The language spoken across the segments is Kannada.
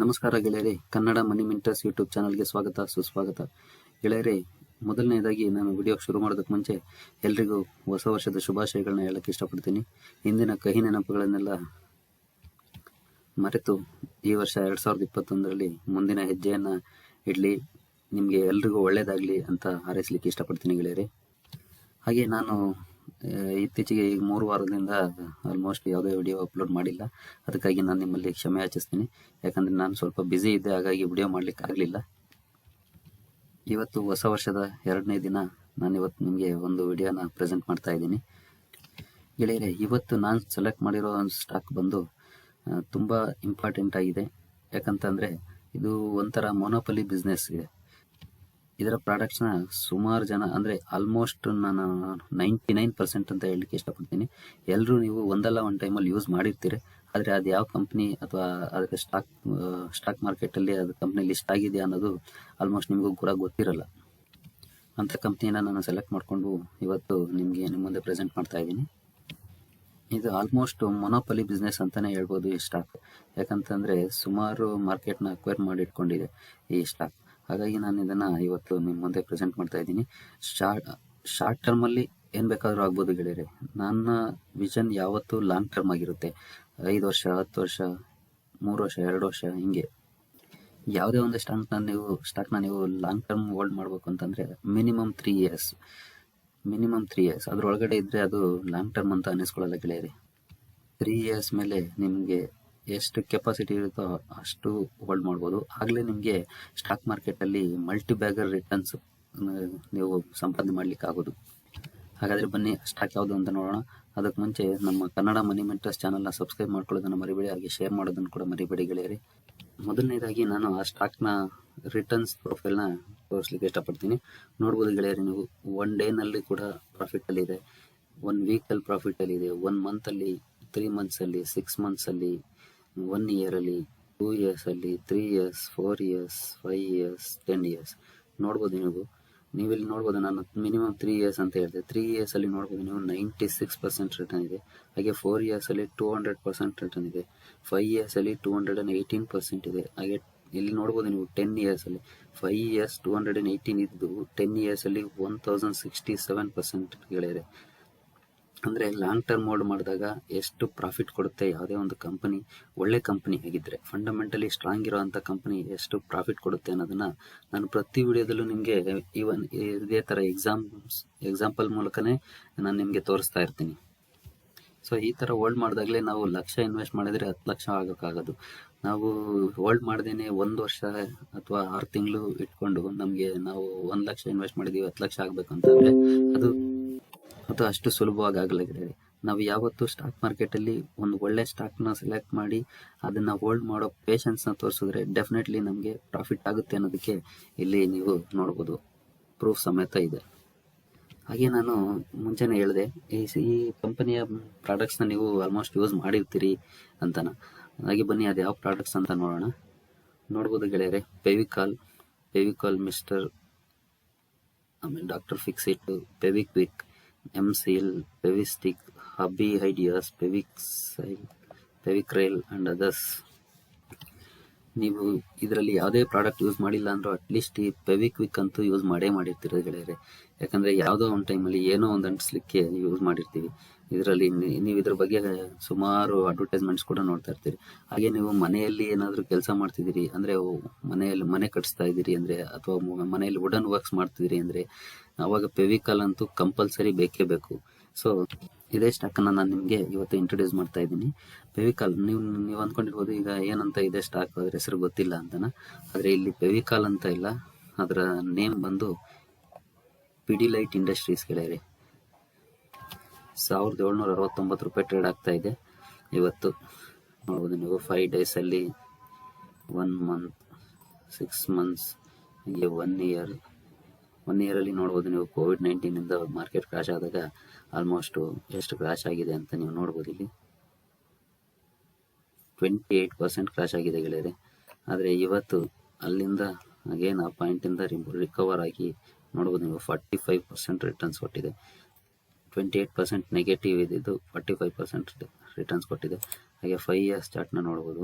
ನಮಸ್ಕಾರ ಗೆಳೆಯರೆ, ಕನ್ನಡ ಮನಿ ಮಿಂಟರ್ಸ್ ಯೂಟ್ಯೂಬ್ ಚಾನಲ್ಗೆ ಸ್ವಾಗತ ಸುಸ್ವಾಗತ. ಗೆಳೆಯರೆ, ಮೊದಲನೇದಾಗಿ ನಾನು ವಿಡಿಯೋ ಶುರು ಮಾಡೋದಕ್ಕೆ ಮುಂಚೆ ಎಲ್ರಿಗೂ ಹೊಸ ವರ್ಷದ ಶುಭಾಶಯಗಳನ್ನ ಹೇಳಕ್ಕೆ ಇಷ್ಟಪಡ್ತೀನಿ. ಹಿಂದಿನ ಕಹಿ ನೆನಪುಗಳನ್ನೆಲ್ಲ ಮರೆತು ಈ ವರ್ಷ 2021ರಲ್ಲಿ ಮುಂದಿನ ಹೆಜ್ಜೆಯನ್ನು ಇಡಲಿ, ನಿಮಗೆ ಎಲ್ರಿಗೂ ಒಳ್ಳೆಯದಾಗಲಿ ಅಂತ ಹಾರೈಸಲಿಕ್ಕೆ ಇಷ್ಟಪಡ್ತೀನಿ ಗೆಳೆಯರೆ. ಹಾಗೆ ನಾನು ಇತ್ತೀಚೆಗೆ ಈಗ 3 ವಾರದಿಂದ ಆಲ್ಮೋಸ್ಟ್ ಯಾವುದೇ ವಿಡಿಯೋ ಅಪ್ಲೋಡ್ ಮಾಡಿಲ್ಲ. ಅದಕ್ಕಾಗಿ ನಾನು ನಿಮ್ಮಲ್ಲಿ ಕ್ಷಮೆ ಯಾಚಿಸ್ತೀನಿ. ಯಾಕಂದರೆ ನಾನು ಸ್ವಲ್ಪ ಬ್ಯುಸಿ ಇದ್ದೆ, ಹಾಗಾಗಿ ವಿಡಿಯೋ ಮಾಡಲಿಕ್ಕೆ ಆಗಲಿಲ್ಲ. ಇವತ್ತು ಹೊಸ ವರ್ಷದ 2ನೇ ದಿನ. ನಾನಿವತ್ತು ನಿಮಗೆ ಒಂದು ವಿಡಿಯೋನ ಪ್ರೆಸೆಂಟ್ ಮಾಡ್ತಾ ಇದ್ದೀನಿ ಗೆಳೆಯರೆ. ಇವತ್ತು ನಾನು ಸೆಲೆಕ್ಟ್ ಮಾಡಿರೋ ಸ್ಟಾಕ್ ಬಂದು ತುಂಬ ಇಂಪಾರ್ಟೆಂಟ್ ಆಗಿದೆ. ಯಾಕಂತಂದರೆ ಇದು ಒಂಥರ ಮೊನೋಪಲಿ ಬಿಸ್ನೆಸ್ ಇದೆ. ಇದರ ಪ್ರಾಡಕ್ಟ್ಸ್ನ ಸುಮಾರು ಜನ, ಅಂದರೆ ಆಲ್ಮೋಸ್ಟ್ ನಾನು 99% ಅಂತ ಹೇಳಲಿಕ್ಕೆ ಇಷ್ಟಪಡ್ತೀನಿ, ಎಲ್ಲರೂ ನೀವು ಒಂದಲ್ಲ ಒಂದು ಟೈಮಲ್ಲಿ ಯೂಸ್ ಮಾಡಿರ್ತೀರಿ. ಆದರೆ ಅದು ಯಾವ ಕಂಪ್ನಿ ಅಥವಾ ಅದಕ್ಕೆ ಸ್ಟಾಕ್ ಮಾರ್ಕೆಟಲ್ಲಿ ಅದು ಕಂಪ್ನಿ ಲಿಸ್ಟ್ ಆಗಿದೆಯಾ ಅನ್ನೋದು ಆಲ್ಮೋಸ್ಟ್ ನಿಮಗೂ ಕೂಡ ಗೊತ್ತಿರಲ್ಲ. ಅಂಥ ಕಂಪ್ನಿನ ನಾನು ಸೆಲೆಕ್ಟ್ ಮಾಡಿಕೊಂಡು ಇವತ್ತು ನಿಮ್ಮ ಮುಂದೆ ಪ್ರೆಸೆಂಟ್ ಮಾಡ್ತಾ ಇದ್ದೀನಿ. ಇದು ಆಲ್ಮೋಸ್ಟ್ ಮೊನೋಪಲಿ ಬಿಸ್ನೆಸ್ ಅಂತಲೇ ಹೇಳ್ಬೋದು ಈ ಸ್ಟಾಕ್. ಯಾಕಂತಂದರೆ ಸುಮಾರು ಮಾರ್ಕೆಟ್ನ ಅಕ್ವೈರ್ ಮಾಡಿ ಇಟ್ಕೊಂಡಿದೆ ಈ ಸ್ಟಾಕ್. ಹಾಗಾಗಿ ನಾನು ಇದನ್ನು ಇವತ್ತು ನಿಮ್ಮ ಮುಂದೆ ಪ್ರೆಸೆಂಟ್ ಮಾಡ್ತಾ ಇದ್ದೀನಿ. ಶಾರ್ಟ್ ಟರ್ಮಲ್ಲಿ ಏನು ಬೇಕಾದರೂ ಆಗ್ಬೋದು ಗೆಳೆಯರೆ. ನನ್ನ ವಿಷನ್ ಯಾವತ್ತೂ ಲಾಂಗ್ ಟರ್ಮ್ ಆಗಿರುತ್ತೆ. 5 ವರ್ಷ, 10 ವರ್ಷ, 3 ವರ್ಷ, 2 ವರ್ಷ, ಹಿಂಗೆ ಯಾವುದೇ ಒಂದು ಸ್ಟಾಕ್ನ ನೀವು ಲಾಂಗ್ ಟರ್ಮ್ ಹೋಲ್ಡ್ ಮಾಡಬೇಕು ಅಂತಂದರೆ ಮಿನಿಮಮ್ 3 ಇಯರ್ಸ್ ಅದರೊಳಗಡೆ ಇದ್ದರೆ ಅದು ಲಾಂಗ್ ಟರ್ಮ್ ಅಂತ ಅನ್ನಿಸ್ಕೊಳ್ಳಲ್ಲ ಗೆಳೆಯರೆ. 3 ಇಯರ್ಸ್ ಮೇಲೆ ನಿಮಗೆ ಎಷ್ಟು ಕೆಪಾಸಿಟಿ ಇರುತ್ತೋ ಅಷ್ಟು ಹೋಲ್ಡ್ ಮಾಡ್ಬೋದು. ಆಗಲೇ ನಿಮಗೆ ಸ್ಟಾಕ್ ಮಾರ್ಕೆಟಲ್ಲಿ ಮಲ್ಟಿ ಬ್ಯಾಗರ್ ರಿಟರ್ನ್ಸ್ ನೀವು ಸಂಪಾದನೆ ಮಾಡಲಿಕ್ಕೆ ಆಗೋದು. ಹಾಗಾದರೆ ಬನ್ನಿ, ಸ್ಟಾಕ್ ಯಾವುದು ಅಂತ ನೋಡೋಣ. ಅದಕ್ಕೆ ಮುಂಚೆ ನಮ್ಮ ಕನ್ನಡ ಮನಿ ಮೆಂಟರ್ಸ್ ಚಾನಲ್ನ ಸಬ್ಸ್ಕ್ರೈಬ್ ಮಾಡ್ಕೊಳ್ಳೋದನ್ನು ಮರಿಬೇಡಿ, ಹಾಗೆ ಶೇರ್ ಮಾಡೋದನ್ನು ಕೂಡ ಮರಿಬೇಡಿ ಗೆಳೆಯರಿ. ಮೊದಲನೇದಾಗಿ ನಾನು ಆ ಸ್ಟಾಕ್ನ ರಿಟರ್ನ್ಸ್ ಪ್ರೊಫೈಲ್ನ ತೋರಿಸ್ಲಿಕ್ಕೆ ಇಷ್ಟಪಡ್ತೀನಿ. ನೋಡ್ಬೋದು ಗೆಳೆಯರಿ, ನೀವು 1 ಡೇನಲ್ಲಿ ಕೂಡ ಪ್ರಾಫಿಟಲ್ಲಿದೆ, 1 ವೀಕಲ್ಲಿ ಪ್ರಾಫಿಟಲ್ಲಿದೆ, 1 ಮಂತಲ್ಲಿ, 3 ಮಂತ್ಸಲ್ಲಿ, 6 ಮಂತ್ಸಲ್ಲಿ, 1 ಇಯರಲ್ಲಿ, 2 ಇಯರ್ಸಲ್ಲಿ, 3 ಇಯರ್ಸ್, 4 ಇಯರ್ಸ್, 5 ಇಯರ್ಸ್, 10 ಇಯರ್ಸ್ ನೋಡ್ಬೋದು. ನೀವಿಲ್ಲಿ ನೋಡ್ಬೋದು, ನಾನು ಮಿನಿಮಮ್ 3 ಇಯರ್ಸ್ ಅಂತ ಹೇಳಿದೆ. 3 ಇಯರ್ಸಲ್ಲಿ ನೋಡ್ಬೋದು ನೀವು 96% ರಿಟರ್ನ್ ಇದೆ. ಹಾಗೆ 4 ಇಯರ್ಸಲ್ಲಿ 200% ರಿಟರ್ನ್ ಇದೆ. 5 ಇಯರ್ಸಲ್ಲಿ 218% ಇದೆ. ಹಾಗೆ ಇಲ್ಲಿ ನೋಡ್ಬೋದು ನೀವು 10 ಇಯರ್ಸಲ್ಲಿ 5 ಇಯರ್ಸ್ 218 ಇದ್ದು 10 ಇಯರ್ಸಲ್ಲಿ 1067% ಗೆಳೆಯರೆ. ಅಂದರೆ ಲಾಂಗ್ ಟರ್ಮ್ ಹೋಲ್ಡ್ ಮಾಡಿದಾಗ ಎಷ್ಟು ಪ್ರಾಫಿಟ್ ಕೊಡುತ್ತೆ ಯಾವುದೇ ಒಂದು ಕಂಪನಿ, ಒಳ್ಳೆ ಕಂಪನಿ ಆಗಿದ್ದರೆ, ಫಂಡಮೆಂಟಲಿ ಸ್ಟ್ರಾಂಗ್ ಇರೋವಂಥ ಕಂಪನಿ ಎಷ್ಟು ಪ್ರಾಫಿಟ್ ಕೊಡುತ್ತೆ ಅನ್ನೋದನ್ನು ನಾನು ಪ್ರತಿ ವಿಡಿಯೋದಲ್ಲೂ ನಿಮಗೆ ಈವನ್ ಇದೇ ಥರ ಎಕ್ಸಾಂಪಲ್ ಮೂಲಕನೇ ನಾನು ನಿಮಗೆ ತೋರಿಸ್ತಾ ಇರ್ತೀನಿ. ಸೊ ಈ ಥರ ಹೋಲ್ಡ್ ಮಾಡಿದಾಗಲೇ ನಾವು 1 ಲಕ್ಷ ಇನ್ವೆಸ್ಟ್ ಮಾಡಿದರೆ 10 ಲಕ್ಷ ಆಗೋಕ್ಕಾಗೋದು. ನಾವು ಹೋಲ್ಡ್ ಮಾಡ್ದೇನೆ 1 ವರ್ಷ ಅಥವಾ 6 ತಿಂಗಳು ಇಟ್ಕೊಂಡು ನಾವು 1 ಲಕ್ಷ ಇನ್ವೆಸ್ಟ್ ಮಾಡಿದ್ದೀವಿ 10 ಲಕ್ಷ ಆಗಬೇಕು ಅಂತಂದರೆ ಅದು ಅಷ್ಟು ಸುಲಭವಾಗಿ ಆಗಲ್ಲ ಗೆಳೆಯರೆ. ನಾವು ಯಾವತ್ತೂ ಸ್ಟಾಕ್ ಮಾರ್ಕೆಟಲ್ಲಿ ಒಂದು ಒಳ್ಳೆ ಸ್ಟಾಕ್ನ ಸೆಲೆಕ್ಟ್ ಮಾಡಿ ಅದನ್ನು ಹೋಲ್ಡ್ ಮಾಡೋ ಪೇಷನ್ಸ್ನ ತೋರಿಸಿದ್ರೆ ಡೆಫಿನೆಟ್ಲಿ ನಮಗೆ ಪ್ರಾಫಿಟ್ ಆಗುತ್ತೆ ಅನ್ನೋದಕ್ಕೆ ಇಲ್ಲಿ ನೀವು ನೋಡ್ಬೋದು, ಪ್ರೂಫ್ ಸಮೇತ ಇದೆ. ಹಾಗೆ ನಾನು ಮುಂಚೆನೇ ಹೇಳಿದೆ, ಈ ಕಂಪನಿಯ ಪ್ರಾಡಕ್ಟ್ಸ್ನ ನೀವು ಆಲ್ಮೋಸ್ಟ್ ಯೂಸ್ ಮಾಡಿರ್ತೀರಿ ಅಂತನ. ಹಾಗೆ ಬನ್ನಿ, ಅದು ಯಾವ ಪ್ರಾಡಕ್ಟ್ಸ್ ಅಂತ ನೋಡೋಣ. ನೋಡ್ಬೋದು ಗೆಳೆಯರೆ, ಫೆವಿಕಾಲ್ ಮಿಸ್ಟರ್, ಆಮೇಲೆ doctor Fixit, Fevikwik, MCL, Fevistick, ಹಬ್ಬಿ ಐಡಿಯಾಸ್, ಫೆವಿಕ್ರೈಲ್ ಆ್ಯಂಡ್ ಅದರ್ಸ್. ನೀವು ಇದರಲ್ಲಿ ಯಾವುದೇ ಪ್ರಾಡಕ್ಟ್ ಯೂಸ್ ಮಾಡಿಲ್ಲ ಅಂದರೂ ಅಟ್ಲೀಸ್ಟ್ ಈ ಫೆವಿಕ್ವಿಕ್ ಅಂತೂ ಯೂಸ್ ಮಾಡಿರ್ತೀರಿ ಗೆಳೆಯರೆ. ಯಾಕಂದರೆ ಯಾವುದೋ ಒಂದು ಟೈಮಲ್ಲಿ ಏನೋ ಒಂದು ಅಂಟಿಸ್ಲಿಕ್ಕೆ ಯೂಸ್ ಮಾಡಿರ್ತೀವಿ. ಇದರಲ್ಲಿ ನೀವು ಇದ್ರ ಬಗ್ಗೆ ಸುಮಾರು ಅಡ್ವರ್ಟೈಸ್ಮೆಂಟ್ಸ್ ಕೂಡ ನೋಡ್ತಾ ಇರ್ತೀರಿ. ಹಾಗೆ ನೀವು ಮನೆಯಲ್ಲಿ ಏನಾದರೂ ಕೆಲಸ ಮಾಡ್ತಿದ್ದೀರಿ ಅಂದರೆ, ಮನೆ ಕಟ್ಟಿಸ್ತಾ ಇದ್ದೀರಿ ಅಂದರೆ, ಅಥವಾ ಮನೆಯಲ್ಲಿ ವುಡನ್ ವರ್ಕ್ಸ್ ಮಾಡ್ತಿದ್ದೀರಿ ಅಂದರೆ, ಆವಾಗ ಫೆವಿಕಾಲ್ ಅಂತೂ ಕಂಪಲ್ಸರಿ ಬೇಕೇ ಬೇಕು. ಸೊ ಇದೇ ಸ್ಟಾಕನ್ನು ನಾನು ನಿಮಗೆ ಇವತ್ತು ಇಂಟ್ರೊಡ್ಯೂಸ್ ಮಾಡ್ತಾ ಇದ್ದೀನಿ. ಫೆವಿಕಾಲ್, ನೀವು ಅಂದ್ಕೊಂಡಿರ್ಬೋದು ಈಗ ಏನಂತ ಇದೆ ಸ್ಟಾಕ್, ಅದರ ಹೆಸರು ಗೊತ್ತಿಲ್ಲ ಅಂತನ. ಆದರೆ ಇಲ್ಲಿ ಫೆವಿಕಾಲ್ ಅಂತ ಇಲ್ಲ, ಅದರ ನೇಮ್ ಬಂದು ಪಿಡಿಲೈಟ್ ಇಂಡಸ್ಟ್ರೀಸ್ ಗೆಳೆಯರೆ. 1769 ರೂಪಾಯಿ ಟ್ರೇಡ್ ಆಗ್ತಾ ಇದೆ ಇವತ್ತು. ನೋಡ್ಬೋದು ನೀವು 5 ಡೇಸಲ್ಲಿ, 1 ಮಂತ್, 6 ಮಂತ್ಸ್, ಹೀಗೆ 1 ಇಯರಲ್ಲಿ ನೋಡ್ಬೋದು ನೀವು. ಕೋವಿಡ್-19ಇಂದ ಮಾರ್ಕೆಟ್ ಕ್ರಾಶ್ ಆದಾಗ ಆಲ್ಮೋಸ್ಟು ಎಷ್ಟು ಕ್ರಾಶ್ ಆಗಿದೆ ಅಂತ ನೀವು ನೋಡ್ಬೋದು. ಇಲ್ಲಿ 28% ಕ್ರಾಶ್ ಆಗಿದೆ ಗೆಳೆಯರೆ. ಆದರೆ ಇವತ್ತು ಅಲ್ಲಿಂದ ಅಗೇನ್ ಆ ಪಾಯಿಂಟಿಂದ ರಿಕವರ್ ಆಗಿ ನೋಡ್ಬೋದು ನೀವು 45% ರಿಟರ್ನ್ಸ್ ಕೊಟ್ಟಿದೆ. 28% ನೆಗೆಟಿವ್ ಇದ್ದಿದ್ದು 45% ರಿಟರ್ನ್ಸ್ ಕೊಟ್ಟಿದೆ. ಹಾಗೆ 5 ಇಯರ್ಸ್ ಚಾರ್ಟ್ನ ನೋಡ್ಬೋದು.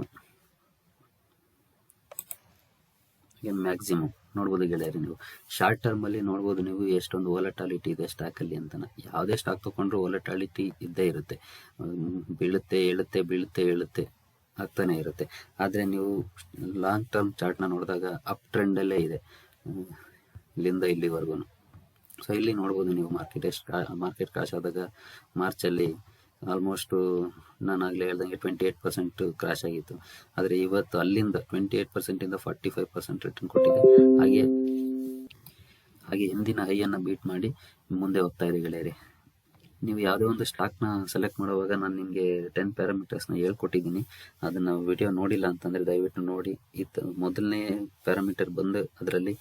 ಮ್ಯಾಕ್ಸಿಮಮ್ ನೋಡ್ಬೋದು ಗೆಳೆಯರಿ. ನೀವು ಶಾರ್ಟ್ ಟರ್ಮಲ್ಲಿ ನೋಡ್ಬೋದು ನೀವು ಎಷ್ಟೊಂದು ವೊಲಟಾಲಿಟಿ ಇದೆ ಸ್ಟಾಕಲ್ಲಿ ಅಂತ. ಯಾವುದೇ ಸ್ಟಾಕ್ ತೊಗೊಂಡ್ರು ವೊಲಟಾಲಿಟಿ ಇದ್ದೇ ಇರುತ್ತೆ, ಬೀಳುತ್ತೆ ಏಳುತ್ತೆ ಬೀಳುತ್ತೆ ಏಳುತ್ತೆ ಆಗ್ತಾನೆ ಇರುತ್ತೆ. ಆದರೆ ನೀವು ಲಾಂಗ್ ಟರ್ಮ್ ಚಾರ್ಟ್ನ ನೋಡಿದಾಗ ಅಪ್ ಟ್ರೆಂಡಲ್ಲೇ ಇದೆ ಇಲ್ಲಿಂದ ಇಲ್ಲಿವರೆಗೂ. ಸೊ ಇಲ್ಲಿ ನೋಡ್ಬೋದು ನೀವು ಮಾರ್ಕೆಟ್ ಕ್ರಾಶ್ ಆದಾಗ ಮಾರ್ಚಲ್ಲಿ ಆಲ್ಮೋಸ್ಟು ನಾನು ಆಗಲೇ ಹೇಳ್ದಂಗೆ 28% ಕ್ರಾಶ್ ಆಗಿತ್ತು. ಆದರೆ ಇವತ್ತು ಅಲ್ಲಿಂದ 28%ಇಂದ 45% ರಿಟರ್ನ್ ಕೊಟ್ಟಿದೆ. ಹಾಗೆ ಹಿಂದಿನ ಹೈಯನ್ನು ಬೀಟ್ ಮಾಡಿ ಮುಂದೆ ಹೋಗ್ತಾ ಇದೆ ಗೆಳೆಯರಿ. ನೀವು ಯಾವುದೇ ಒಂದು ಸ್ಟಾಕ್ನ ಸೆಲೆಕ್ಟ್ ಮಾಡುವಾಗ ನಾನು ನಿಮಗೆ 10 ಪ್ಯಾರಾಮೀಟರ್ಸ್ನ ಹೇಳ್ಕೊಟ್ಟಿದ್ದೀನಿ. ಅದನ್ನು ವಿಡಿಯೋ ನೋಡಿಲ್ಲ ಅಂತಂದರೆ ದಯವಿಟ್ಟು ನೋಡಿ. ಮೊದಲನೇ ಪ್ಯಾರಾಮೀಟರ್ ಬಂದು ಅದರಲ್ಲಿ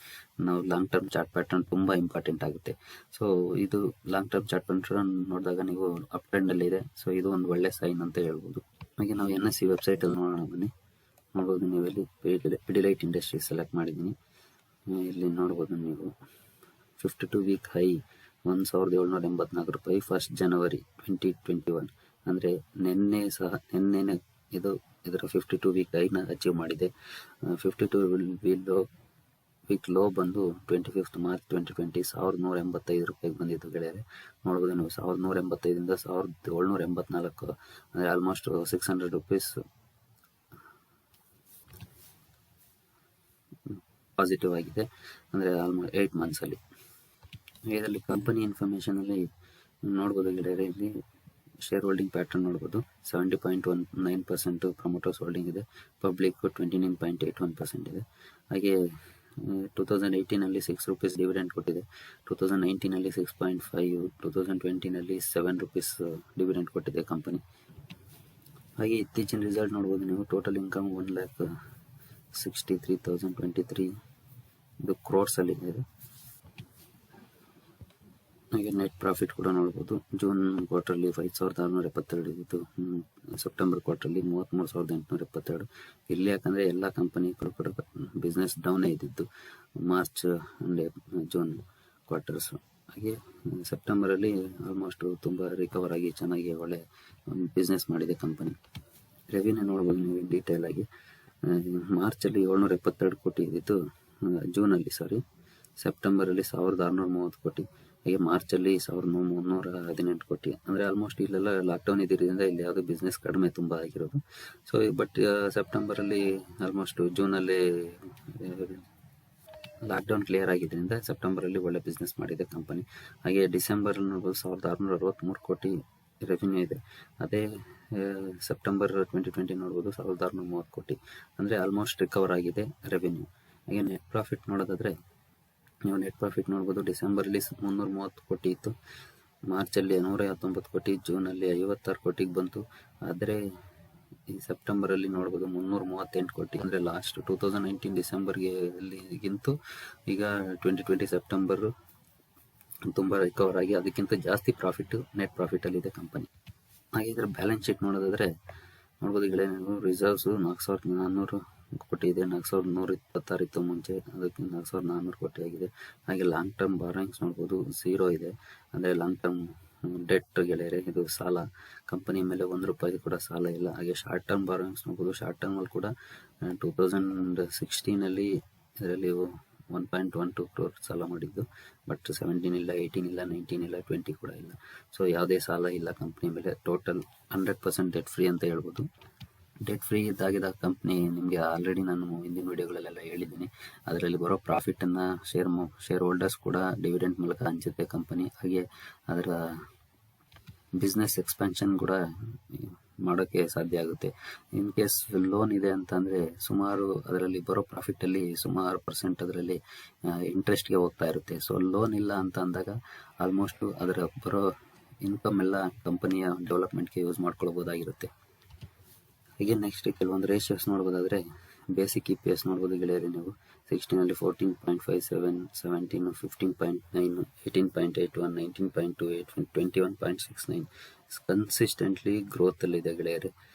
ನಾವು ಲಾಂಗ್ ಟರ್ಮ್ ಚಾರ್ಟ್ ಪ್ಯಾಟರ್ನ್ ತುಂಬ ಇಂಪಾರ್ಟೆಂಟ್ ಆಗುತ್ತೆ. ಸೊ ಇದು ಲಾಂಗ್ ಟರ್ಮ್ ಚಾರ್ಟ್ ಪ್ಯಾಟರ್ನ್ ನೋಡಿದಾಗ ನೀವು ಅಪ್ ಟ್ರೆಂಡಲ್ಲಿ ಇದೆ. ಸೊ ಇದು ಒಂದು ಒಳ್ಳೆ ಸೈನ್ ಅಂತ ಹೇಳ್ಬೋದು. ಹಾಗೆ ನಾವು NSE ವೆಬ್ಸೈಟಲ್ಲಿ ನೋಡೋಣ ಬನ್ನಿ. ನೋಡ್ಬೋದು ನೀವು ಇಲ್ಲಿ ಪಿಡಿಲೈಟ್ ಇಂಡಸ್ಟ್ರೀಸ್ ಸೆಲೆಕ್ಟ್ ಮಾಡಿದ್ದೀನಿ. ಇಲ್ಲಿ ನೋಡ್ಬೋದು ನೀವು 52 ವೀಕ್ ಹೈ 1784 ರೂಪಾಯಿ 1 ಜನವರಿ 2021. ಅಂದರೆ ನಿನ್ನೆನೆ ಇದು ಇದರ 52 ವೀಕ್ ಹೈನ ಅಚೀವ್ ಮಾಡಿದೆ. 52 ವೀಕ್ ಲೋ ಬಂದು 25 ಮಾರ್ಚ್ 2020 1185 ರೂಪಾಯಿಗೆ ಬಂದಿದ್ದು ಗೆಳೆಯರೆ. ನೋಡ್ಬೋದು ನೀವು 1185ರಿಂದ 1784, ಅಂದರೆ ಆಲ್ಮೋಸ್ಟ್ 600 ರೂಪೀಸ್ ಪಾಸಿಟಿವ್ ಆಗಿದೆ, ಅಂದರೆ ಆಲ್ಮೋಸ್ಟ್ 8 ಮಂತ್ಸಲ್ಲಿ. ಇದರಲ್ಲಿ ಕಂಪನಿ ಇನ್ಫಾರ್ಮೇಷನಲ್ಲಿ ನೋಡ್ಬೋದು ಗೆಳೆಯರೆ. ಇಲ್ಲಿ ಶೇರ್ ಹೋಲ್ಡಿಂಗ್ ಪ್ಯಾಟರ್ನ್ ನೋಡ್ಬೋದು. 70.19% ಪ್ರಮೋಟರ್ಸ್ ಹೋಲ್ಡಿಂಗ್ ಇದೆ. ಪಬ್ಲಿಕ್ 29.81% ಇದೆ. ಹಾಗೆ 2018ನಲ್ಲಿ 6 ರೂಪೀಸ್ ಡಿವಿಡೆಂಡ್ ಕೊಟ್ಟಿದೆ. 2019ನಲ್ಲಿ 6.5, 2020ನಲ್ಲಿ 7 ರೂಪೀಸ್ ಡಿವಿಡೆಂಡ್ ಕೊಟ್ಟಿದೆ ಕಂಪನಿ. ಹಾಗೆ ಇತ್ತೀಚಿನ ರಿಸಲ್ಟ್ ನೋಡ್ಬೋದು ನೀವು. ಟೋಟಲ್ ಇನ್ಕಮ್ 1,63,023 ಇದು ಕ್ರೋರ್ಸಲ್ಲಿ ಇದೆ. ಹಾಗೆ ನೆಟ್ ಪ್ರಾಫಿಟ್ ಕೂಡ ನೋಡ್ಬೋದು. ಜೂನ್ ಕ್ವಾರ್ಟರ್ಲಿ 5,672 ಇದ್ದು, ಸೆಪ್ಟೆಂಬರ್ ಕ್ವಾರ್ಟರ್ಲಿ 33,872. ಇಲ್ಲಿ ಯಾಕಂದರೆ ಎಲ್ಲ ಕಂಪನಿಗಳು ಕೂಡ ಬಿಸ್ನೆಸ್ ಡೌನೇ ಇದ್ದಿದ್ದು ಮಾರ್ಚ್ ಆ್ಯಂಡ್ ಜೂನ್ ಕ್ವಾರ್ಟರ್ಸು. ಹಾಗೆ ಸೆಪ್ಟೆಂಬರಲ್ಲಿ ಆಲ್ಮೋಸ್ಟ್ ತುಂಬ ರಿಕವರ್ ಆಗಿ ಚೆನ್ನಾಗಿ ಒಳ್ಳೆ ಬಿಸ್ನೆಸ್ ಮಾಡಿದೆ ಕಂಪನಿ. ರೆವಿನ್ಯೂ ನೋಡ್ಬೋದು ನೀವು ಡೀಟೇಲ್ ಆಗಿ. ಮಾರ್ಚಲ್ಲಿ 772 ಕೋಟಿ ಇದ್ದಿದ್ದು, ಸೆಪ್ಟೆಂಬರಲ್ಲಿ 1,630 ಕೋಟಿ. ಹಾಗೆ ಮಾರ್ಚಲ್ಲಿ 1,318 ಕೋಟಿ. ಅಂದರೆ ಆಲ್ಮೋಸ್ಟ್ ಇಲ್ಲೆಲ್ಲ ಲಾಕ್ಡೌನ್ ಇದ್ದಿದ್ದರಿಂದ ಇಲ್ಲಿ ಯಾವುದೋ ಬಿಸ್ನೆಸ್ ಕಡಿಮೆ ತುಂಬ ಆಗಿರೋದು. ಸೊ ಬಟ್ ಸೆಪ್ಟೆಂಬರಲ್ಲಿ ಆಲ್ಮೋಸ್ಟ್ ಜೂನಲ್ಲಿ ಲಾಕ್ಡೌನ್ ಕ್ಲಿಯರ್ ಆಗಿದ್ದರಿಂದ ಸೆಪ್ಟೆಂಬರಲ್ಲಿ ಒಳ್ಳೆ ಬಿಸ್ನೆಸ್ ಮಾಡಿದೆ ಕಂಪನಿ. ಹಾಗೆ ಡಿಸೆಂಬರ್ ನೋಡ್ಬೋದು 1,663 ಕೋಟಿ ರೆವಿನ್ಯೂ ಇದೆ. ಅದೇ ಸೆಪ್ಟೆಂಬರ್ 2020 ನೋಡ್ಬೋದು 1,630 ಕೋಟಿ. ಅಂದರೆ ಆಲ್ಮೋಸ್ಟ್ ರಿಕವರ್ ಆಗಿದೆ ರೆವಿನ್ಯೂ. ಹಾಗೆ ನೆಟ್ ಪ್ರಾಫಿಟ್ ನೋಡೋದಾದರೆ ನೀವು ನೆಟ್ ಪ್ರಾಫಿಟ್ ನೋಡ್ಬೋದು. ಡಿಸೆಂಬರಲ್ಲಿ 330 ಕೋಟಿ ಇತ್ತು, ಮಾರ್ಚಲ್ಲಿ 119 ಕೋಟಿ, ಜೂನಲ್ಲಿ 56 ಕೋಟಿಗೆ ಬಂತು. ಆದರೆ ಈ ಸೆಪ್ಟೆಂಬರಲ್ಲಿ ನೋಡ್ಬೋದು 338 ಕೋಟಿ. ಅಂದರೆ ಲಾಸ್ಟ್ 2019 ಡಿಸೆಂಬರ್ಗಿಂತೂ ಈಗ 2020 ಸೆಪ್ಟೆಂಬರ್ ತುಂಬ ರಿಕವರ್ ಆಗಿ ಅದಕ್ಕಿಂತ ಜಾಸ್ತಿ ಪ್ರಾಫಿಟ್ ನೆಟ್ ಪ್ರಾಫಿಟಲ್ಲಿದೆ ಕಂಪನಿ. ಹಾಗೆ ಇದರ ಬ್ಯಾಲೆನ್ಸ್ ಶೀಟ್ ನೋಡೋದಾದರೆ ನೋಡ್ಬೋದು ಈಗ ನೀವು ರಿಸರ್ವ್ಸು 4,400 ಕೋಟಿ ಇದೆ. 4,126 ಇತ್ತು ಮುಂಚೆ, ಅದಕ್ಕೆ 4,400 ಕೋಟಿ ಆಗಿದೆ. ಹಾಗೆ ಲಾಂಗ್ ಟರ್ಮ್ ಬಾರೋಯಿಂಗ್ಸ್ ನೋಡ್ಬೋದು 0 ಇದೆ. ಅಂದರೆ ಲಾಂಗ್ ಟರ್ಮ್ ಡೆಟ್ ಗೆಳೆಯರೆ, ಇದು ಸಾಲ ಕಂಪನಿ ಮೇಲೆ 1 ರೂಪಾಯಿ ಕೂಡ ಸಾಲ ಇಲ್ಲ. ಹಾಗೆ ಶಾರ್ಟ್ ಟರ್ಮ್ ಬಾರೋಯಿಂಗ್ಸ್ ನೋಡ್ಬೋದು. ಶಾರ್ಟ್ ಟರ್ಮಲ್ಲಿ ಕೂಡ 2016ನಲ್ಲಿ ಇದರಲ್ಲಿ 1.12 crore ಸಾಲ ಮಾಡಿದ್ದು. ಬಟ್ 17 ಇಲ್ಲ, 18 ಇಲ್ಲ, 19 ಇಲ್ಲ, 20 ಕೂಡ ಇಲ್ಲ. ಸೊ ಯಾವುದೇ ಸಾಲ ಇಲ್ಲ ಕಂಪ್ನಿ ಮೇಲೆ. ಟೋಟಲ್ 100% ಡೆಟ್ ಫ್ರೀ ಅಂತ ಹೇಳ್ಬೋದು. ಡೆಟ್ ಫ್ರೀ ಇದ್ದಾಗಿದ್ದ ಕಂಪ್ನಿ ನಿಮಗೆ ಆಲ್ರೆಡಿ ನಾನು ಹಿಂದಿನ ವಿಡಿಯೋಗಳಲ್ಲೆಲ್ಲ ಹೇಳಿದ್ದೀನಿ. ಅದರಲ್ಲಿ ಬರೋ ಪ್ರಾಫಿಟನ್ನು ಶೇರ್ ಹೋಲ್ಡರ್ಸ್ ಕೂಡ ಡಿವಿಡೆಂಟ್ ಮೂಲಕ ಹಂಚುತ್ತೆ ಕಂಪನಿ. ಹಾಗೆ ಅದರ ಬಿಸ್ನೆಸ್ ಎಕ್ಸ್ಪ್ಯಾನ್ಷನ್ ಕೂಡ ಮಾಡೋಕ್ಕೆ ಸಾಧ್ಯ ಆಗುತ್ತೆ. ಇನ್ ಕೇಸ್ ಲೋನ್ ಇದೆ ಅಂತಂದರೆ ಸುಮಾರು ಅದರಲ್ಲಿ ಬರೋ ಪ್ರಾಫಿಟಲ್ಲಿ ಸುಮಾರು % ಅದರಲ್ಲಿ ಇಂಟ್ರೆಸ್ಟ್ಗೆ ಹೋಗ್ತಾ ಇರುತ್ತೆ. ಸೊ ಲೋನ್ ಇಲ್ಲ ಅಂತ ಅಂದಾಗ ಆಲ್ಮೋಸ್ಟು ಅದರ ಬರೋ ಇನ್ಕಮ್ ಎಲ್ಲ ಕಂಪನಿಯ ಡೆವಲಪ್ಮೆಂಟ್ಗೆ ಯೂಸ್ ಮಾಡ್ಕೊಳ್ಬೋದಾಗಿರುತ್ತೆ. ಹೀಗೆ ನೆಕ್ಸ್ಟ್ ಕೆಲವೊಂದು ರೇಷಿಯೋಸ್ ನೋಡ್ಬೋದಾದರೆ ಬೇಸಿಕ್ EPS ನೋಡ್ಬೋದು ಗೆಳೆಯರಿ ನೀವು. 16ನಲ್ಲಿ 14.57, 17 15.9, 18.81, 19.28, 21.69 ಕನ್ಸಿಸ್ಟೆಂಟ್ಲಿ ಗ್ರೋತಲ್ಲಿದೆ ಗೆಳೆಯರೆ.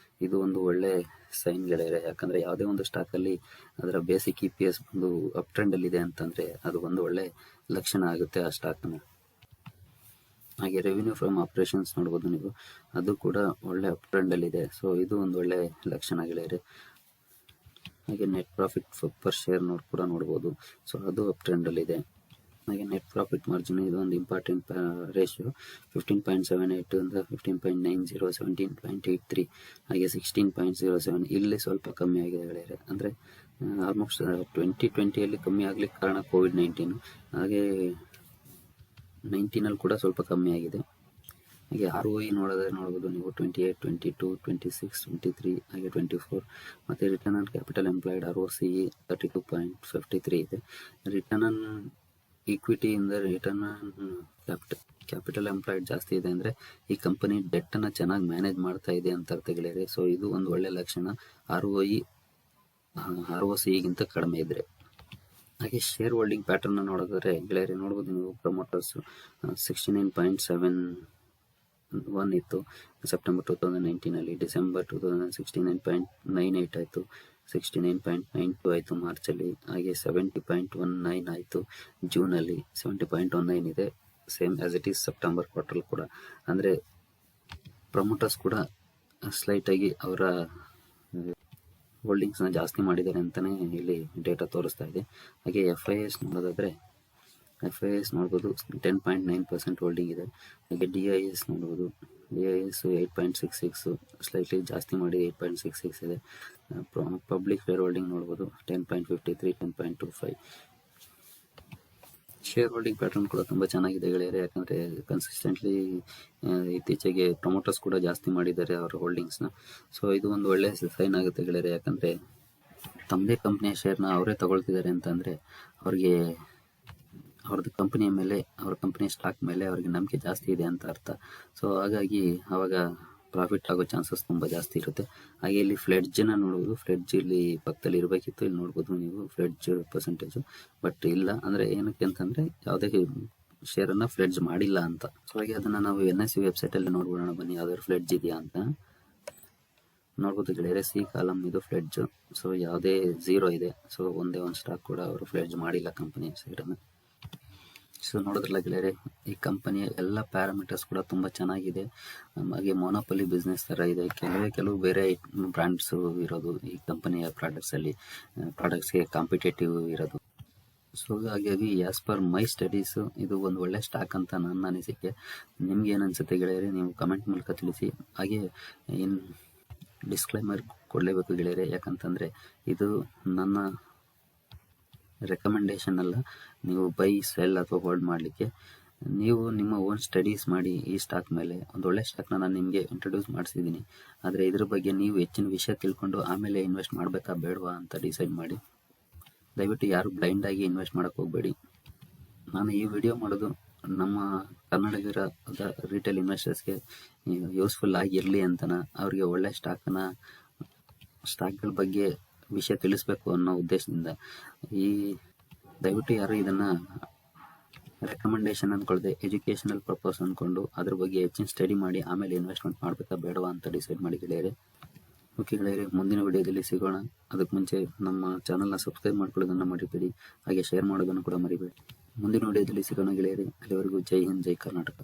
ಇದು ಒಂದು ಒಳ್ಳೆ ಸೈನ್ ಗೆಳೆಯರೆ. ಯಾಕಂದರೆ ಯಾವುದೇ ಒಂದು ಸ್ಟಾಕಲ್ಲಿ ಅದರ ಬೇಸಿಕ್ EPS ಒಂದು ಅಪ್ ಟ್ರೆಂಡಲ್ಲಿದೆ ಅಂತಂದರೆ ಅದು ಒಂದು ಒಳ್ಳೆ ಲಕ್ಷಣ ಆಗುತ್ತೆ ಆ ಸ್ಟಾಕನ್ನು. ಹಾಗೆ ರೆವಿನ್ಯೂ ಫ್ರಮ್ ಆಪ್ರೇಷನ್ಸ್ ನೋಡ್ಬೋದು ನೀವು, ಅದು ಕೂಡ ಒಳ್ಳೆ ಅಪ್ ಟ್ರೆಂಡಲ್ಲಿದೆ. ಸೊ ಇದು ಒಂದು ಒಳ್ಳೆ ಲಕ್ಷಣ ಗೆಳೆಯರೆ. ಹಾಗೆ ನೆಟ್ ಪ್ರಾಫಿಟ್ ಪರ್ ಶೇರ್ ಕೂಡ ನೋಡ್ಬೋದು. ಸೊ ಅದು ಅಪ್ ಟ್ರೆಂಡಲ್ಲಿದೆ. ಹಾಗೆ ನೆಟ್ ಪ್ರಾಫಿಟ್ ಮಾರ್ಜಿನ್ ಇದು ಒಂದು ಇಂಪಾರ್ಟೆಂಟ್ ರೇಷಿಯೋ. 15.78 ಅಂದರೆ 15.90, 17.83, ಹಾಗೆ 16.07. ಇಲ್ಲಿ ಸ್ವಲ್ಪ ಕಮ್ಮಿ ಆಗಿದೆ ಗೆಳೆಯರೆ. ಅಂದರೆ ಆಲ್ಮೋಸ್ಟ್ 2020ಯಲ್ಲಿ ಕಮ್ಮಿ ಆಗ್ಲಿಕ್ಕೆ ಕಾರಣ COVID-19, ಹಾಗೆ 19ನಲ್ಲಿ ಕೂಡ ಸ್ವಲ್ಪ ಕಮ್ಮಿ ಆಗಿದೆ. ಹಾಗೆ ROE ನೋಡ್ಬೋದು ನೀವು 28, 22, 26, 23, ಹಾಗೆ 24. ಮತ್ತು return on capital employed ROCE 32.53 ಇದೆ. ರಿಟರ್ನ್ ಆನ್ ಈಕ್ವಿಟಿಯಿಂದ ರಿಟರ್ನ್ ಆನ್ ಕ್ಯಾಪಿಟಲ್ ಎಂಪ್ಲಾಯ್ಡ್ ಜಾಸ್ತಿ ಇದೆ ಅಂದರೆ ಈ ಕಂಪನಿ ಡೆಟ್ಟನ್ನು ಚೆನ್ನಾಗಿ ಮ್ಯಾನೇಜ್ ಮಾಡ್ತಾ ಇದೆ ಅಂತ ಅರ್ಥ ಗೆಳೆಯರೆ. ಸೊ ಇದು ಒಂದು ಒಳ್ಳೆ ಲಕ್ಷಣ. ROCEಗಿಂತ ಕಡಿಮೆ ಇದ್ದರೆ. ಹಾಗೆ ಶೇರ್ ಹೋಲ್ಡಿಂಗ್ ಪ್ಯಾಟರ್ನ್ ನೋಡಿದ್ರೆ ಗೆಳೆಯರೆ ನೋಡ್ಬೋದು ನೀವು. ಪ್ರಮೋಟರ್ಸ್ 69.71 ಇತ್ತು ಸೆಪ್ಟೆಂಬರ್ 2019ನಲ್ಲಿ. ಡಿಸೆಂಬರ್ 2016 9.98 ಆಯಿತು. 69.92 ಆಯಿತು ಮಾರ್ಚಲ್ಲಿ. ಹಾಗೆ 70.19 ಆಯಿತು ಜೂನಲ್ಲಿ. 70.19 ಇದೆ, same as it is September quarter ಕೂಡ. ಅಂದರೆ ಪ್ರಮೋಟರ್ಸ್ ಕೂಡ ಸ್ಲೈಟಾಗಿ ಅವರ ಹೋಲ್ಡಿಂಗ್ಸ್ನ ಜಾಸ್ತಿ ಮಾಡಿದ್ದಾರೆ ಅಂತಲೇ ಇಲ್ಲಿ ಡೇಟಾ ತೋರಿಸ್ತಾ ಇದೆ. ಹಾಗೆ FIS ನೋಡೋದಾದರೆ FIS ನೋಡ್ಬೋದು 10.9% ಹೋಲ್ಡಿಂಗ್ ಇದೆ. ಹಾಗೆ DIS ನೋಡ್ಬೋದು. DIS 8.66, ಸ್ಲೈಟ್ಲಿ ಜಾಸ್ತಿ ಮಾಡಿ 8.66 ಇದೆ. ಪಬ್ಲಿಕ್ ಶೇರ್ ಹೋಲ್ಡಿಂಗ್ ನೋಡ್ಬೋದು 10.53, 10.25. ಶೇರ್ ಹೋಲ್ಡಿಂಗ್ ಪ್ಯಾಟರ್ನ್ ಕೂಡ ತುಂಬ ಚೆನ್ನಾಗಿದೆ ಗೆಳೆಯರೆ. ಯಾಕಂದರೆ ಕನ್ಸಿಸ್ಟೆಂಟ್ಲಿ ಇತ್ತೀಚೆಗೆ ಪ್ರಮೋಟರ್ಸ್ ಕೂಡ ಜಾಸ್ತಿ ಮಾಡಿದ್ದಾರೆ ಅವರ ಹೋಲ್ಡಿಂಗ್ಸ್ನ. ಸೊ ಇದು ಒಂದು ಒಳ್ಳೆಯ ಸೈನ್ ಆಗುತ್ತೆ ಗೆಳೆಯರೆ. ಯಾಕಂದರೆ ತಮ್ಮದೇ ಕಂಪ್ನಿಯ ಶೇರ್ನ ಅವರೇ ತಗೊಳ್ತಿದ್ದಾರೆ ಅಂತಂದರೆ ಅವ್ರಿಗೆ ಅವ್ರದ್ದು ಕಂಪ್ನಿಯ ಮೇಲೆ, ಅವ್ರ ಕಂಪ್ನಿಯ ಸ್ಟಾಕ್ ಮೇಲೆ ಅವ್ರಿಗೆ ನಂಬಿಕೆ ಜಾಸ್ತಿ ಇದೆ ಅಂತ ಅರ್ಥ. ಸೊ ಹಾಗಾಗಿ ಆವಾಗ ಪ್ರಾಫಿಟ್ ಆಗೋ ಚಾನ್ಸಸ್ ತುಂಬ ಜಾಸ್ತಿ ಇರುತ್ತೆ. ಹಾಗೆ ಇಲ್ಲಿ ಫ್ಲೆಡ್ಜನ್ನು ನೋಡ್ಬೋದು. ಫ್ಲೆಡ್ಜ್ ಇಲ್ಲಿ ಪಕ್ಕದಲ್ಲಿ ಇರಬೇಕಿತ್ತು, ಇಲ್ಲಿ ನೋಡ್ಬೋದು ನೀವು ಫ್ಲೆಡ್ಜ್ ಪರ್ಸೆಂಟೇಜು. ಬಟ್ ಇಲ್ಲ, ಅಂದರೆ ಏನಕ್ಕೆ ಅಂತಂದರೆ ಯಾವುದೇ ಶೇರನ್ನು ಫ್ಲೆಡ್ಜ್ ಮಾಡಿಲ್ಲ ಅಂತ. ಸೊ ಹಾಗೆ ಅದನ್ನು ನಾವು NSE ವೆಬ್ಸೈಟಲ್ಲಿ ನೋಡ್ಬೋಣ ಬನ್ನಿ, ಯಾವ್ದಾದ್ರು ಫ್ಲೆಡ್ಜ್ ಇದೆಯಾ ಅಂತ ನೋಡ್ಬೋದು ಗೆಳೆಯರೆ. C ಕಾಲಮ್ ಇದು ಫ್ಲೆಡ್ಜ್. ಸೊ ಯಾವುದೇ 0 ಇದೆ. ಸೊ ಒಂದೇ ಒಂದು ಸ್ಟಾಕ್ ಕೂಡ ಅವರು ಫ್ಲೆಡ್ಜ್ ಮಾಡಿಲ್ಲ ಕಂಪನಿಯ ಶೇರನ್ನು. ಸೊ ನೋಡಿದ್ರಲ್ಲ ಗೆಳೆಯರೆ, ಈ ಕಂಪನಿಯ ಎಲ್ಲ ಪ್ಯಾರಾಮೀಟರ್ಸ್ ಕೂಡ ತುಂಬ ಚೆನ್ನಾಗಿದೆ. ಹಾಗೆ ಮೊನೋಪಲಿ ಬಿಸ್ನೆಸ್ ಥರ ಇದೆ. ಕೆಲವು ಬೇರೆ ಬ್ರ್ಯಾಂಡ್ಸು ಇರೋದು ಈ ಕಂಪನಿಯ ಪ್ರಾಡಕ್ಟ್ಸ್ಗೆ ಕಾಂಪಿಟೇಟಿವ್ ಇರೋದು. ಸೊ ಹಾಗಾಗಿ ಆ್ಯಸ್ ಪರ್ ಮೈ ಸ್ಟಡೀಸು ಇದು ಒಂದು ಒಳ್ಳೆ ಸ್ಟಾಕ್ ಅಂತ ನನ್ನ ಅನಿಸಿಕೆ. ನಿಮ್ಗೆ ಏನು ಅನಿಸುತ್ತೆ ಗೆಳೆಯರೆ, ನೀವು ಕಮೆಂಟ್ ಮೂಲಕ ತಿಳಿಸಿ. ಹಾಗೆ ಇನ್ನು ಡಿಸ್ಕ್ಲೈಮರ್ ಕೊಡಲೇಬೇಕು ಗೆಳೆಯರೆ, ಯಾಕಂತಂದರೆ ಇದು ನನ್ನ ರೆಕಮೆಂಡೇಶನ್ ಅಲ್ಲ. ನೀವು ಬೈ, ಸೆಲ್ ಅಥವಾ ಹೋಲ್ಡ್ ಮಾಡಲಿಕ್ಕೆ ನೀವು ನಿಮ್ಮ ಓನ್ ಸ್ಟಡೀಸ್ ಮಾಡಿ ಈ ಸ್ಟಾಕ್ ಮೇಲೆ. ಒಂದು ಒಳ್ಳೆ ಸ್ಟಾಕ್ನ ನಾನು ನಿಮಗೆ ಇಂಟ್ರೊಡ್ಯೂಸ್ ಮಾಡಿಸಿದ್ದೀನಿ. ಆದರೆ ಇದ್ರ ಬಗ್ಗೆ ನೀವು ಹೆಚ್ಚಿನ ವಿಷಯ ತಿಳ್ಕೊಂಡು ಆಮೇಲೆ ಇನ್ವೆಸ್ಟ್ ಮಾಡಬೇಕಾ ಬೇಡವಾ ಅಂತ ಡಿಸೈಡ್ ಮಾಡಿ. ದಯವಿಟ್ಟು ಯಾರು ಬ್ಲೈಂಡಾಗಿ ಇನ್ವೆಸ್ಟ್ ಮಾಡೋಕ್ಕೆ ಹೋಗಬೇಡಿ. ನಾನು ಈ ವಿಡಿಯೋ ಮಾಡೋದು ನಮ್ಮ ಕನ್ನಡಿಗರ ರಿಟೇಲ್ ಇನ್ವೆಸ್ಟರ್ಸ್ಗೆ ಯೂಸ್ಫುಲ್ ಆಗಿರಲಿ ಅಂತನ, ಅವರಿಗೆ ಒಳ್ಳೆ ಸ್ಟಾಕ್ಗಳ ಬಗ್ಗೆ ವಿಷಯ ತಿಳಿಸ್ಬೇಕು ಅನ್ನೋ ಉದ್ದೇಶದಿಂದ. ದಯವಿಟ್ಟು ಯಾರು ಇದನ್ನು ರೆಕಮೆಂಡೇಶನ್ ಅಂದ್ಕೊಳ್ಳದೆ ಎಜುಕೇಷನಲ್ ಪರ್ಪಸ್ ಅಂದ್ಕೊಂಡು ಅದ್ರ ಬಗ್ಗೆ ಹೆಚ್ಚಿನ ಸ್ಟಡಿ ಮಾಡಿ ಆಮೇಲೆ ಇನ್ವೆಸ್ಟ್ಮೆಂಟ್ ಮಾಡಬೇಕಾ ಬೇಡವಾ ಅಂತ ಡಿಸೈಡ್ ಮಾಡಿ ಗೆಳೆಯರೆ. ಓಕೆ ಗೆಳೆಯರೆ, ಮುಂದಿನ ವಿಡಿಯೋದಲ್ಲಿ ಸಿಗೋಣ. ಅದಕ್ಕೆ ಮುಂಚೆ ನಮ್ಮ ಚಾನಲ್ನ ಸಬ್ಸ್ಕ್ರೈಬ್ ಮಾಡ್ಕೊಳ್ಳೋದನ್ನು ಮರಿಬೇಡಿ. ಹಾಗೆ ಶೇರ್ ಮಾಡೋದನ್ನು ಕೂಡ ಮರಿಬೇಡಿ. ಮುಂದಿನ ವಿಡಿಯೋದಲ್ಲಿ ಸಿಗೋಣ ಗೆಳೆಯರೆ. ಅಲ್ಲಿವರೆಗೂ ಜೈ ಹಿಂದ್, ಜೈ ಕರ್ನಾಟಕ.